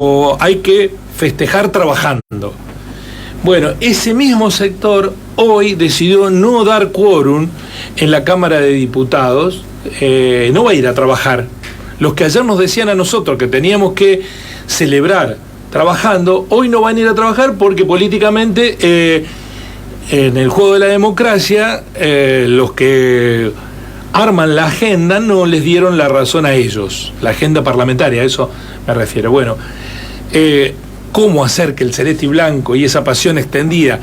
hay que festejar trabajando. Bueno, ese mismo sector hoy decidió no dar quórum en la Cámara de Diputados, no va a ir a trabajar. Los que ayer nos decían a nosotros que teníamos que celebrar trabajando, hoy no van a ir a trabajar porque políticamente en el juego de la democracia los que arman la agenda no les dieron la razón a ellos, la agenda parlamentaria, a eso me refiero. Bueno, cómo hacer que el celeste y blanco y esa pasión extendida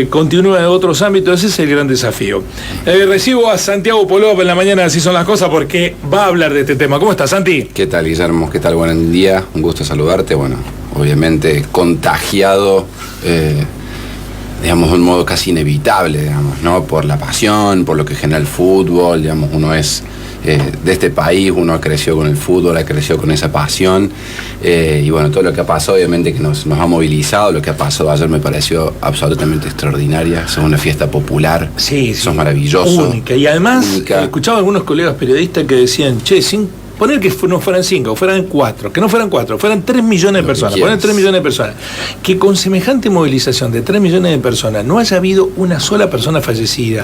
continúe en otros ámbitos, ese es el gran desafío. Recibo a Santiago Polop en la mañana, así son las cosas, porque va a hablar de este tema. ¿Cómo estás, Santi? ¿Qué tal, Guillermo? ¿Qué tal? Buen día, un gusto saludarte. Bueno, obviamente contagiado, digamos, de un modo casi inevitable, digamos, ¿no? Por la pasión, por lo que genera el fútbol, digamos, uno es de este país, uno creció con el fútbol, creció con esa pasión, y bueno, todo lo que ha pasado obviamente que nos ha movilizado. Lo que ha pasado ayer me pareció absolutamente extraordinaria. Es una fiesta popular, sí, eso es maravilloso, única, y además escuchaba a algunos colegas periodistas que decían, che, sin poner que no fueran 5, fueran 4, que no fueran 4, fueran 3 millones de personas, poner 3 millones de personas, que con semejante movilización de 3 millones de personas no haya habido una sola persona fallecida,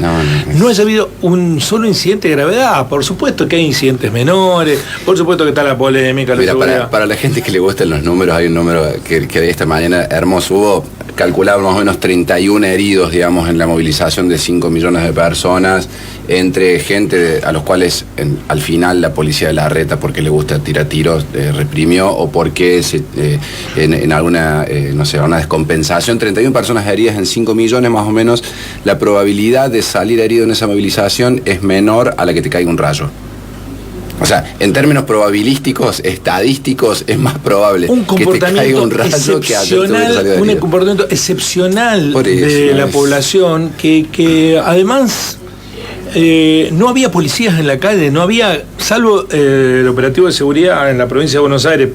no haya habido un solo incidente de gravedad. Por supuesto que hay incidentes menores, por supuesto que está la polémica. Mira, para la gente que le gustan los números, hay un número que de esta mañana hermoso. Hubo calculado más o menos 31 heridos, digamos, en la movilización de 5 millones de personas, entre gente a los cuales al final la policía de la reta, porque le gusta tirar tiros, reprimió, o porque en alguna, no sé, una descompensación. 31 personas heridas en 5 millones más o menos. La probabilidad de salir herido en esa movilización es menor a la que te caiga un rayo. O sea, en términos probabilísticos, estadísticos, es más probable que te caiga un rayo que a un comportamiento excepcional de la población que además no había policías en la calle, no había, salvo el operativo de seguridad en la provincia de Buenos Aires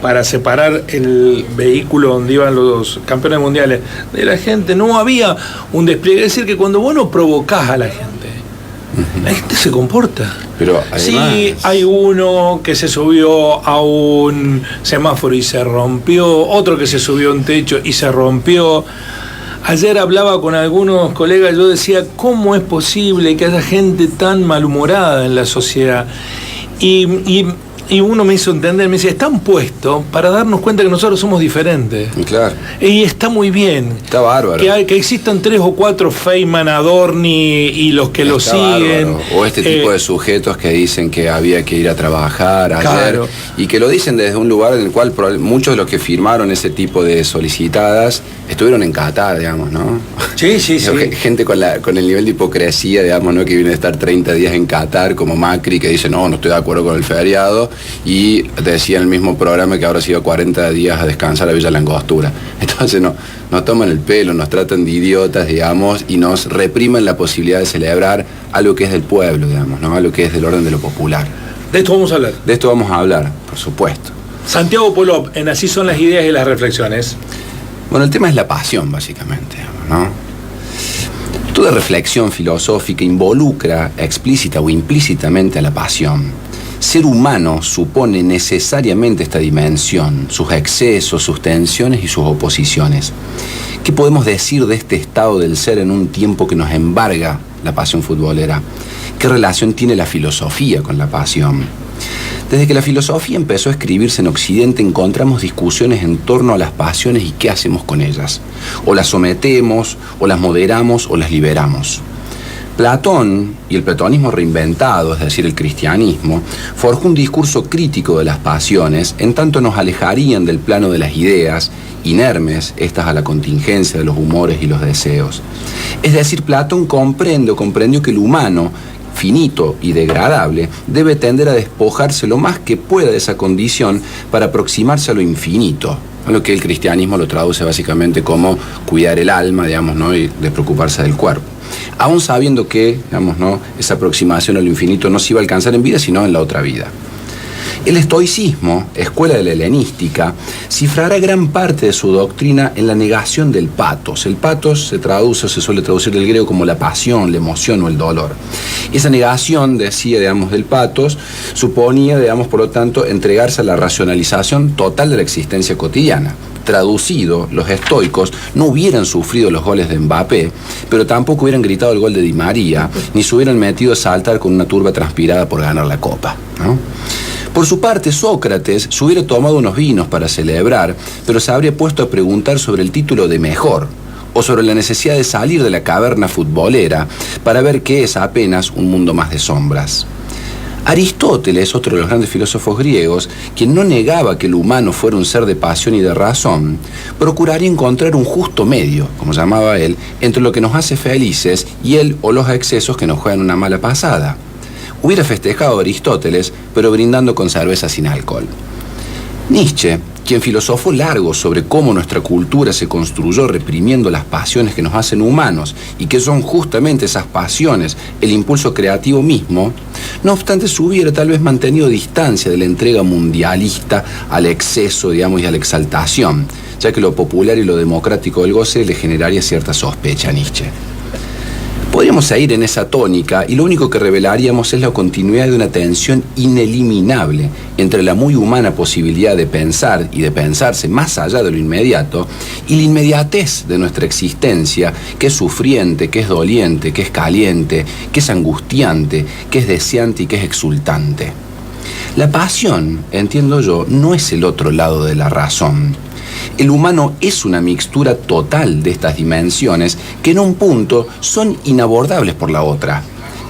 para separar el vehículo donde iban los campeones mundiales de la gente, no había un despliegue. Es decir, que cuando vos no provocás a la gente, la gente se comporta. Pero además, sí, hay uno que se subió a un semáforo y se rompió, otro que se subió a un techo y se rompió. Ayer hablaba con algunos colegas, yo decía, ¿cómo es posible que haya gente tan malhumorada en la sociedad? Y uno me hizo entender, me dice, están puestos para darnos cuenta que nosotros somos diferentes. Claro. Y está muy bien. Está bárbaro. Que existan 3 o 4 Feynman, Adorni y los que lo siguen. Bárbaro. O este tipo de sujetos que dicen que había que ir a trabajar ayer. Claro. Y que lo dicen desde un lugar en el cual muchos de los que firmaron ese tipo de solicitadas estuvieron en Qatar, digamos, ¿no? Sí, sí, sí. Gente con el nivel de hipocresía, digamos, ¿no? Que viene a estar 30 días en Qatar, como Macri, que dice, no estoy de acuerdo con el feriado. Y te decía en el mismo programa que ahora ha sido 40 días a descansar a Villa Langostura. Entonces nos toman el pelo, nos tratan de idiotas, digamos, y nos reprimen la posibilidad de celebrar algo que es del pueblo, digamos, ¿no? Algo que es del orden de lo popular. De esto vamos a hablar. De esto vamos a hablar, por supuesto. Santiago Polop, en Así son las ideas y las reflexiones. Bueno, el tema es la pasión, básicamente, ¿no? Toda reflexión filosófica involucra explícita o implícitamente a la pasión. Ser humano supone necesariamente esta dimensión, sus excesos, sus tensiones y sus oposiciones. ¿Qué podemos decir de este estado del ser en un tiempo que nos embarga la pasión futbolera? ¿Qué relación tiene la filosofía con la pasión? Desde que la filosofía empezó a escribirse en Occidente, encontramos discusiones en torno a las pasiones y qué hacemos con ellas. O las sometemos, o las moderamos, o las liberamos. Platón y el platonismo reinventado, es decir, el cristianismo, forjó un discurso crítico de las pasiones, en tanto nos alejarían del plano de las ideas, inermes, estas a la contingencia de los humores y los deseos. Es decir, Platón comprendió que el humano, finito y degradable, debe tender a despojarse lo más que pueda de esa condición para aproximarse a lo infinito, a lo que el cristianismo lo traduce básicamente como cuidar el alma, digamos, ¿no? Y despreocuparse del cuerpo. Aún sabiendo que, digamos, ¿no? Esa aproximación a lo infinito no se iba a alcanzar en vida, sino en la otra vida. El estoicismo, escuela de la helenística, cifrará gran parte de su doctrina en la negación del patos. El patos se suele traducir del griego como la pasión, la emoción o el dolor. Esa negación, decía, digamos, del patos, suponía, digamos, por lo tanto, entregarse a la racionalización total de la existencia cotidiana. Traducido, los estoicos no hubieran sufrido los goles de Mbappé, pero tampoco hubieran gritado el gol de Di María, ni se hubieran metido a saltar con una turba transpirada por ganar la copa, ¿no? Por su parte, Sócrates se hubiera tomado unos vinos para celebrar, pero se habría puesto a preguntar sobre el título de mejor, o sobre la necesidad de salir de la caverna futbolera para ver qué es apenas un mundo más de sombras. Aristóteles, otro de los grandes filósofos griegos, quien no negaba que el humano fuera un ser de pasión y de razón, procuraría encontrar un justo medio, como llamaba él, entre lo que nos hace felices y él o los excesos que nos juegan una mala pasada. Hubiera festejado a Aristóteles, pero brindando con cerveza sin alcohol. Nietzsche, quien filosofó largo sobre cómo nuestra cultura se construyó reprimiendo las pasiones que nos hacen humanos y que son justamente esas pasiones el impulso creativo mismo, no obstante se hubiera tal vez mantenido distancia de la entrega mundialista al exceso, digamos, y a la exaltación, ya que lo popular y lo democrático del goce le generaría cierta sospecha a Nietzsche. Podríamos seguir en esa tónica y lo único que revelaríamos es la continuidad de una tensión ineliminable entre la muy humana posibilidad de pensar y de pensarse más allá de lo inmediato y la inmediatez de nuestra existencia, que es sufriente, que es doliente, que es caliente, que es angustiante, que es deseante y que es exultante. La pasión, entiendo yo, no es el otro lado de la razón. El humano es una mixtura total de estas dimensiones que en un punto son inabordables por la otra.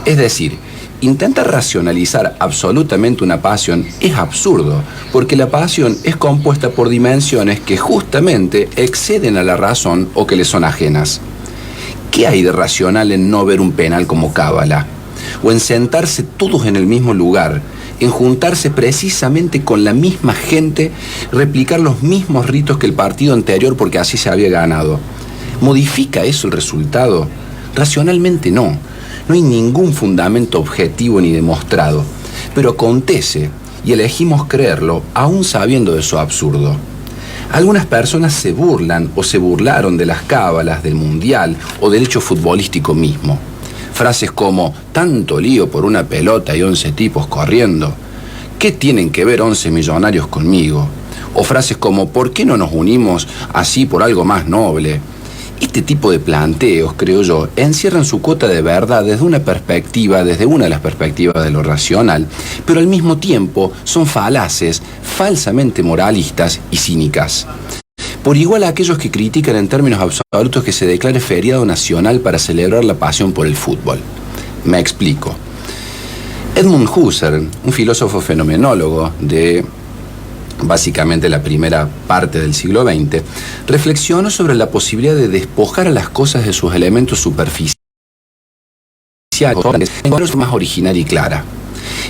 Es decir, intentar racionalizar absolutamente una pasión es absurdo, porque la pasión es compuesta por dimensiones que justamente exceden a la razón o que le son ajenas. ¿Qué hay de racional en no ver un penal como cábala? O en sentarse todos en el mismo lugar, en juntarse precisamente con la misma gente, replicar los mismos ritos que el partido anterior porque así se había ganado. ¿Modifica eso el resultado? Racionalmente no. No hay ningún fundamento objetivo ni demostrado. Pero acontece y elegimos creerlo aún sabiendo de su absurdo. Algunas personas se burlan o se burlaron de las cábalas, del mundial o del hecho futbolístico mismo. Frases como, tanto lío por una pelota y 11 tipos corriendo. ¿Qué tienen que ver 11 millonarios conmigo? O frases como, ¿por qué no nos unimos así por algo más noble? Este tipo de planteos, creo yo, encierran su cuota de verdad desde una de las perspectivas de lo racional, pero al mismo tiempo son falaces, falsamente moralistas y cínicas. Por igual a aquellos que critican en términos absolutos que se declare feriado nacional para celebrar la pasión por el fútbol. Me explico. Edmund Husserl, un filósofo fenomenólogo de básicamente la primera parte del siglo XX, reflexionó sobre la posibilidad de despojar a las cosas de sus elementos superficiales en una forma más original y clara.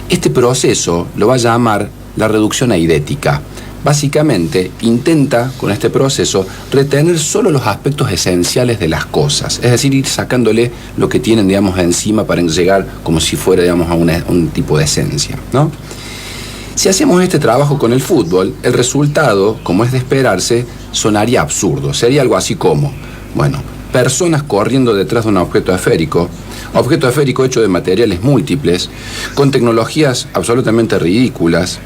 Este proceso lo va a llamar la reducción eidética. Básicamente intenta, con este proceso, retener solo los aspectos esenciales de las cosas, es decir, ir sacándole lo que tienen, digamos, encima para llegar como si fuera, digamos, a un tipo de esencia, ¿no? Si hacemos este trabajo con el fútbol, el resultado, como es de esperarse, sonaría absurdo. Sería algo así como, bueno, personas corriendo detrás de un objeto esférico hecho de materiales múltiples, con tecnologías absolutamente ridículas,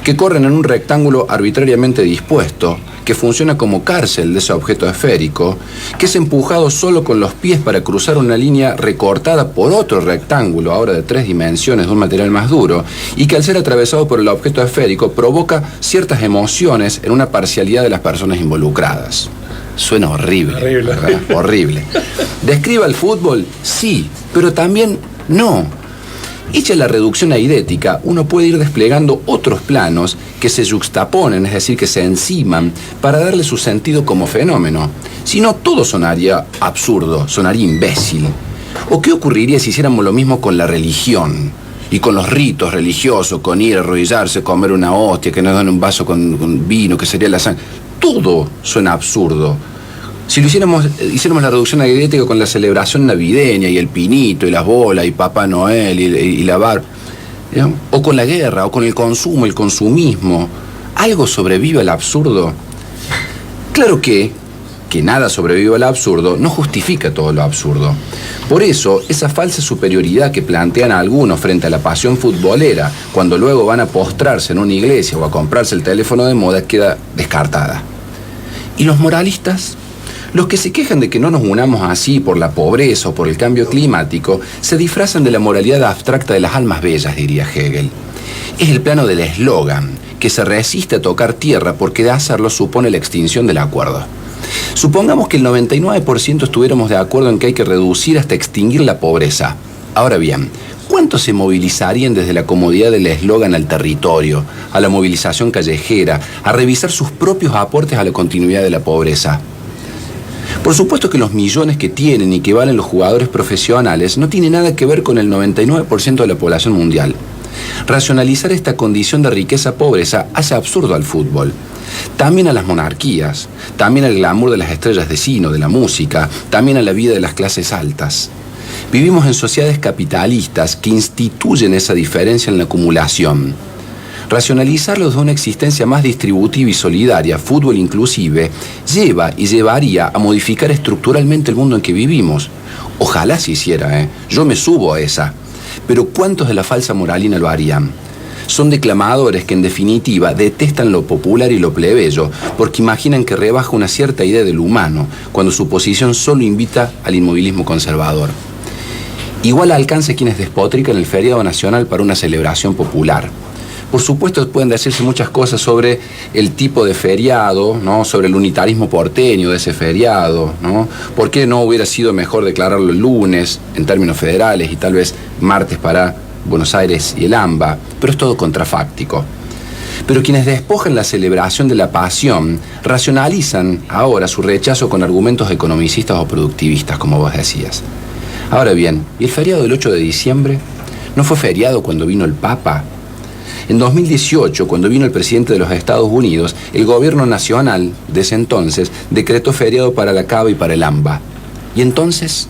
que corren en un rectángulo arbitrariamente dispuesto, que funciona como cárcel de ese objeto esférico, que es empujado solo con los pies para cruzar una línea recortada por otro rectángulo, ahora de 3 dimensiones, de un material más duro, y que al ser atravesado por el objeto esférico provoca ciertas emociones en una parcialidad de las personas involucradas. Suena horrible, ¿verdad? Horrible. ¿Describa el fútbol? Sí, pero también no. Hecha la reducción eidética, uno puede ir desplegando otros planos que se yuxtaponen, es decir, que se enciman, para darle su sentido como fenómeno. Si no, todo sonaría absurdo, sonaría imbécil. ¿O qué ocurriría si hiciéramos lo mismo con la religión? Y con los ritos religiosos, con ir a arrodillarse, comer una hostia, que nos dan un vaso con vino, que sería la sangre. Todo suena absurdo. Si lo hiciéramos la reducción eidética con la celebración navideña y el pinito y las bolas y Papá Noel y la barba, ¿Digamos? O con la guerra, o con el consumo, el consumismo. ¿Algo sobrevive al absurdo? Claro que nada sobrevive al absurdo no justifica todo lo absurdo. Por eso, esa falsa superioridad que plantean algunos frente a la pasión futbolera, cuando luego van a postrarse en una iglesia o a comprarse el teléfono de moda, queda descartada. ¿Y los moralistas? Los que se quejan de que no nos unamos así por la pobreza o por el cambio climático, se disfrazan de la moralidad abstracta de las almas bellas, diría Hegel. Es el plano del eslogan, que se resiste a tocar tierra porque de hacerlo supone la extinción del acuerdo. Supongamos que el 99% estuviéramos de acuerdo en que hay que reducir hasta extinguir la pobreza. Ahora bien, ¿cuántos se movilizarían desde la comodidad del eslogan al territorio, a la movilización callejera, a revisar sus propios aportes a la continuidad de la pobreza? Por supuesto que los millones que tienen y que valen los jugadores profesionales no tienen nada que ver con el 99% de la población mundial. Racionalizar esta condición de riqueza-pobreza hace absurdo al fútbol. También a las monarquías, también al glamour de las estrellas de cine, de la música, también a la vida de las clases altas. Vivimos en sociedades capitalistas que instituyen esa diferencia en la acumulación. Racionalizarlo de una existencia más distributiva y solidaria, fútbol inclusive, lleva y llevaría a modificar estructuralmente el mundo en que vivimos. Ojalá se hiciera, Yo me subo a esa. Pero ¿cuántos de la falsa moralina lo harían? Son declamadores que en definitiva detestan lo popular y lo plebeyo porque imaginan que rebaja una cierta idea del humano cuando su posición solo invita al inmovilismo conservador. Igual alcance quienes despotrican el feriado nacional para una celebración popular. Por supuesto pueden decirse muchas cosas sobre el tipo de feriado, ¿no? Sobre el unitarismo porteño de ese feriado, ¿no? ¿Por qué no hubiera sido mejor declararlo el lunes en términos federales y tal vez martes para Buenos Aires y el AMBA? Pero es todo contrafáctico. Pero quienes despojan la celebración de la pasión racionalizan ahora su rechazo con argumentos economicistas o productivistas, como vos decías. Ahora bien, ¿y el feriado del 8 de diciembre? ¿No fue feriado cuando vino el Papa? En 2018, cuando vino el presidente de los Estados Unidos, el gobierno nacional de ese entonces decretó feriado para la Cava y para el AMBA. ¿Y entonces?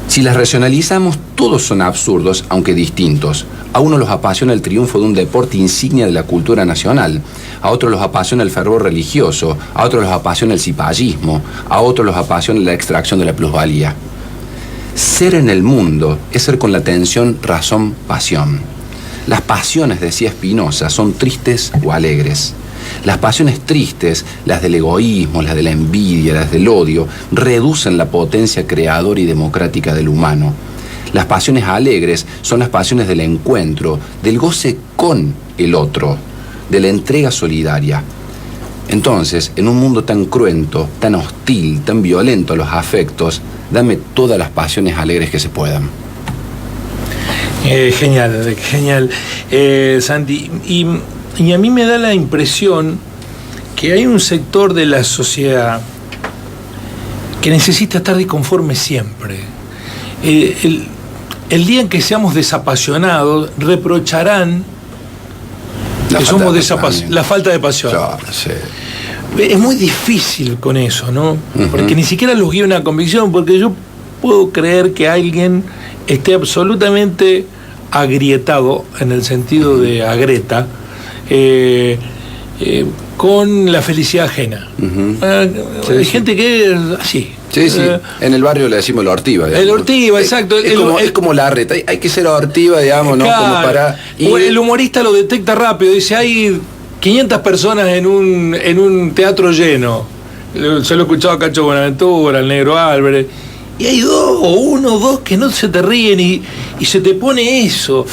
Si las racionalizamos, todos son absurdos, aunque distintos. A uno los apasiona el triunfo de un deporte insignia de la cultura nacional, a otros los apasiona el fervor religioso, a otros los apasiona el cipallismo, a otros los apasiona la extracción de la plusvalía. Ser en el mundo es ser con la tensión razón-pasión. Las pasiones, decía Spinoza, son tristes o alegres. Las pasiones tristes, las del egoísmo, las de la envidia, las del odio, reducen la potencia creadora y democrática del humano. Las pasiones alegres son las pasiones del encuentro, del goce con el otro, de la entrega solidaria. Entonces, en un mundo tan cruento, tan hostil, tan violento a los afectos, dame todas las pasiones alegres que se puedan. Genial, genial, Santi. Y a mí me da la impresión que hay un sector de la sociedad que necesita estar disconforme siempre. El día en que seamos desapasionados, reprocharán que somos la falta de pasión. Claro, sí. Es muy difícil con eso, ¿no? Porque ni siquiera los guía una convicción, porque yo puedo creer que alguien esté absolutamente agrietado, en el sentido de agreta, con la felicidad ajena. Hay gente que es así. Sí, sí. En el barrio le decimos la ortiva. Digamos. El ortiva, exacto. Es como la reta. Hay que ser ortiva, digamos, claro, ¿no? Como para... O el humorista lo detecta rápido. Dice, hay 500 personas en un teatro lleno. Se lo he escuchado a Cacho Buenaventura, al Negro Álvarez. Y hay uno o dos que no se te ríen y se te pone eso.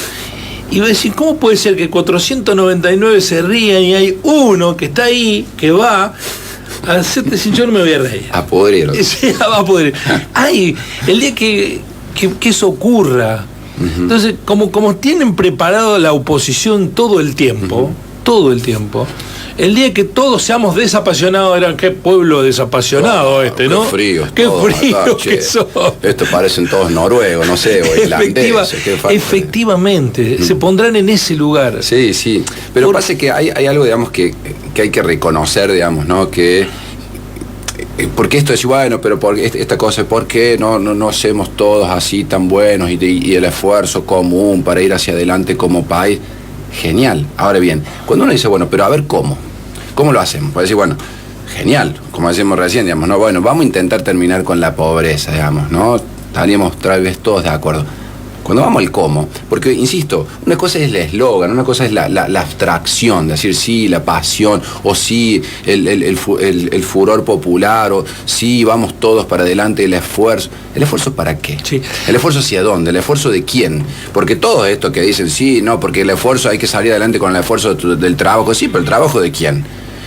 Y vas a decir, ¿cómo puede ser que 499 se rían y hay uno que está ahí, que va a hacerte decir, yo no me voy a reír? A poder. Sí, a poder. Ay, el día que eso ocurra. Entonces, como tienen preparado la oposición todo el tiempo, el día que todos seamos desapasionados, eran qué pueblo desapasionado ¿no? Qué frío que son. Esto parecen todos noruegos, no sé, o irlandeses. Efectivamente, se pondrán en ese lugar. Sí, sí. Pero pasa que hay algo, digamos, que hay que reconocer, digamos, ¿no? Que porque esto es, bueno, pero por esta cosa, ¿por qué no hacemos todos así tan buenos y el esfuerzo común para ir hacia adelante como país? Genial. Ahora bien, cuando uno dice, bueno, pero a ver cómo lo hacemos, puede decir, bueno, genial, como decimos recién, digamos, ¿no? Bueno, vamos a intentar terminar con la pobreza, digamos, ¿no? Estaríamos tal vez todos de acuerdo. Cuando vamos al cómo, porque, insisto, una cosa es el eslogan, una cosa es la abstracción, decir sí, la pasión, o sí, el furor popular, o sí, vamos todos para adelante, el esfuerzo. ¿El esfuerzo para qué? Sí. ¿El esfuerzo hacia dónde? ¿El esfuerzo de quién? Porque todo esto que dicen, sí, no, porque el esfuerzo hay que salir adelante con el esfuerzo del trabajo, sí, pero ¿el trabajo de quién?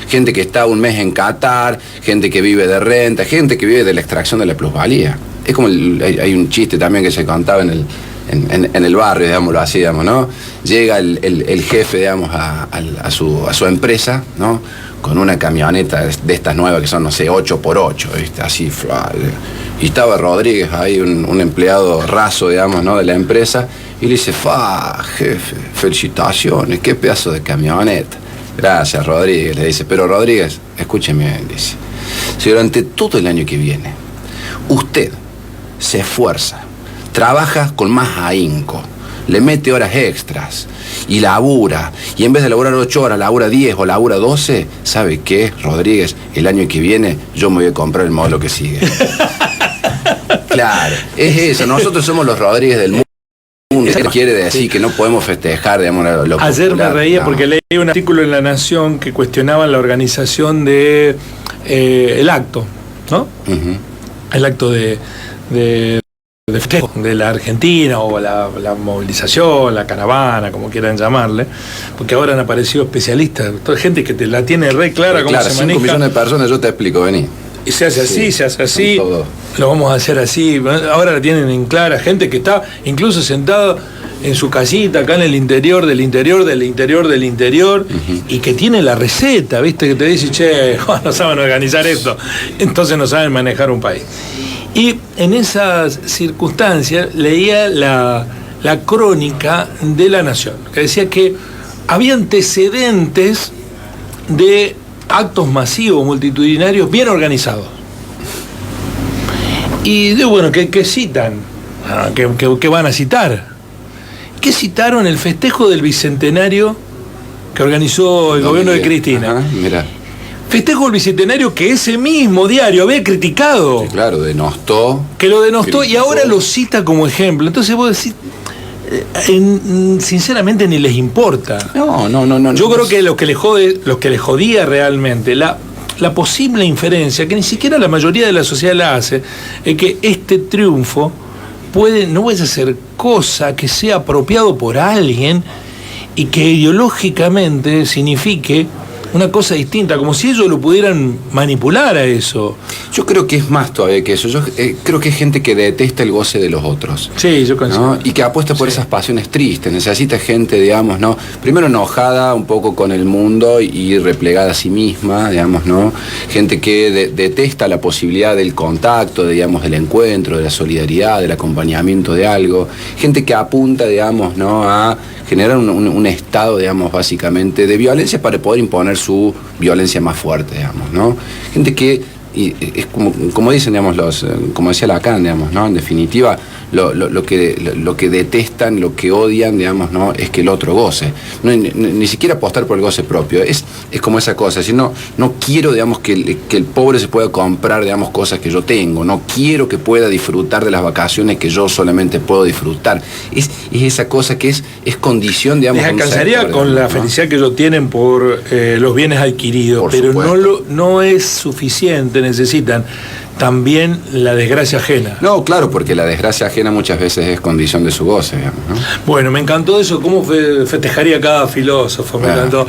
Gente que está un mes en Qatar, gente que vive de renta, gente que vive de la extracción de la plusvalía. Es como, hay un chiste también que se contaba en el barrio, digámoslo así, digamos, ¿no? Llega el jefe, digamos, a su empresa, ¿no? Con una camioneta de estas nuevas que son, no sé, 8x8, ¿viste? Así, y estaba Rodríguez ahí, un empleado raso, digamos, ¿no? De la empresa, y le dice, jefe, felicitaciones, qué pedazo de camioneta. Gracias, Rodríguez, le dice, pero Rodríguez, escúcheme, dice, si durante todo el año que viene usted se esfuerza, trabaja con más ahínco, le mete horas extras y labura, y en vez de laburar 8 horas, labura 10 o labura 12, ¿sabe qué, Rodríguez? El año que viene yo me voy a comprar el modelo que sigue. Claro, es eso, nosotros somos los Rodríguez del mundo. Eso quiere decir que no podemos festejar, digamos, lo Ayer popular, me reía porque leí un artículo en La Nación que cuestionaba la organización de el acto, ¿no? El acto de festejo de la Argentina, o la movilización, la caravana, como quieran llamarle, porque ahora han aparecido especialistas, toda gente que te la tiene re clara cómo se maneja. 5 millones de personas, yo te explico, vení. Y se hace así, se hace así, lo vamos a hacer así. Ahora la tienen en clara, gente que está incluso sentada en su casita, acá en el interior del interior del interior del interior, y que tiene la receta, ¿viste? Que te dice, che, no saben organizar esto, entonces no saben manejar un país. Y en esas circunstancias leía la crónica de La Nación, que decía que había antecedentes de actos masivos, multitudinarios, bien organizados. Y digo, bueno, ¿qué citan? ¿Qué van a citar? ¿Qué citaron? El festejo del bicentenario que organizó el gobierno de Cristina. Mira. Festejo del bicentenario que ese mismo diario había criticado. Sí, claro, denostó. Que lo denostó, criticó. Y ahora lo cita como ejemplo. Entonces vos decís, sinceramente ni les importa. No. Yo creo que lo que les jodía realmente, la posible inferencia, que ni siquiera la mayoría de la sociedad la hace, es que este triunfo no vaya a ser cosa que sea apropiado por alguien y que ideológicamente signifique una cosa distinta, como si ellos lo pudieran manipular a eso. Yo creo que es más todavía que eso. Yo creo que hay gente que detesta el goce de los otros. Sí, yo considero. ¿No? Y que apuesta por esas pasiones tristes. Necesita gente, digamos, ¿no? Primero enojada un poco con el mundo y replegada a sí misma, digamos, ¿no? Gente que detesta la posibilidad del contacto, digamos, del encuentro, de la solidaridad, del acompañamiento de algo. Gente que apunta, digamos, ¿no? A generar un estado, digamos, básicamente de violencia para poder imponer su violencia más fuerte, digamos, ¿no? Gente que, y es como dicen, digamos, como decía Lacan, digamos, ¿no? En definitiva, lo que detestan, lo que odian, digamos, ¿no? Es que el otro goce. No, ni siquiera apostar por el goce propio. Es como esa cosa. Si no quiero, digamos, que el pobre se pueda comprar, digamos, cosas que yo tengo. No quiero que pueda disfrutar de las vacaciones que yo solamente puedo disfrutar. Es esa cosa que es condición, digamos. Les alcanzaría con la felicidad que ellos tienen por los bienes adquiridos, por pero supuesto. no es suficiente. Necesitan también la desgracia ajena. No, claro, porque la desgracia ajena muchas veces es condición de su goce, digamos, ¿no? Bueno, me encantó eso, cómo festejaría cada filósofo, me encantó.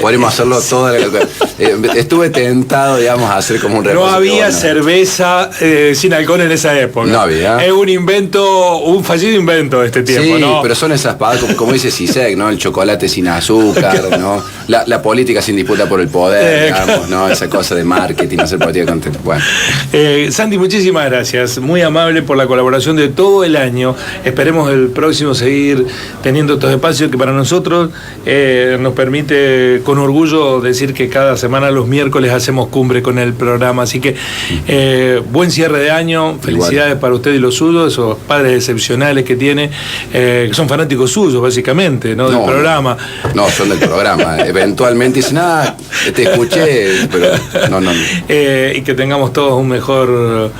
Podríamos hacerlo todo. Estuve tentado, digamos, a hacer como un repaso. No había cerveza sin alcohol en esa época. No había. Es un fallido invento de este tiempo, sí, ¿no? pero son esas palabras, como dice Zizek, ¿no? El chocolate sin azúcar, ¿no? La política sin disputa por el poder, digamos, ¿no? Esa cosa de marketing, hacer política con... Bueno. Santi, muchísimas gracias. Muy amable por la colaboración de todo el año. Esperemos el próximo seguir teniendo estos espacios que para nosotros nos permite con orgullo decir que cada semana los miércoles hacemos cumbre con el programa. Así que buen cierre de año. Felicidades igual para usted y los suyos, esos padres excepcionales que tiene, que son fanáticos suyos básicamente, ¿no? Del programa. No, son del programa. Eventualmente dicen, te escuché, pero no. Y que tengamos todos un mejor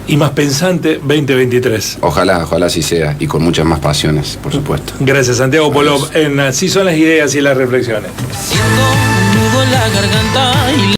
y más pensante 2023. Ojalá así sea, y con muchas más pasiones, por supuesto. Gracias, Santiago Polop. En Así son las ideas y las reflexiones. Siento un nudo en la garganta y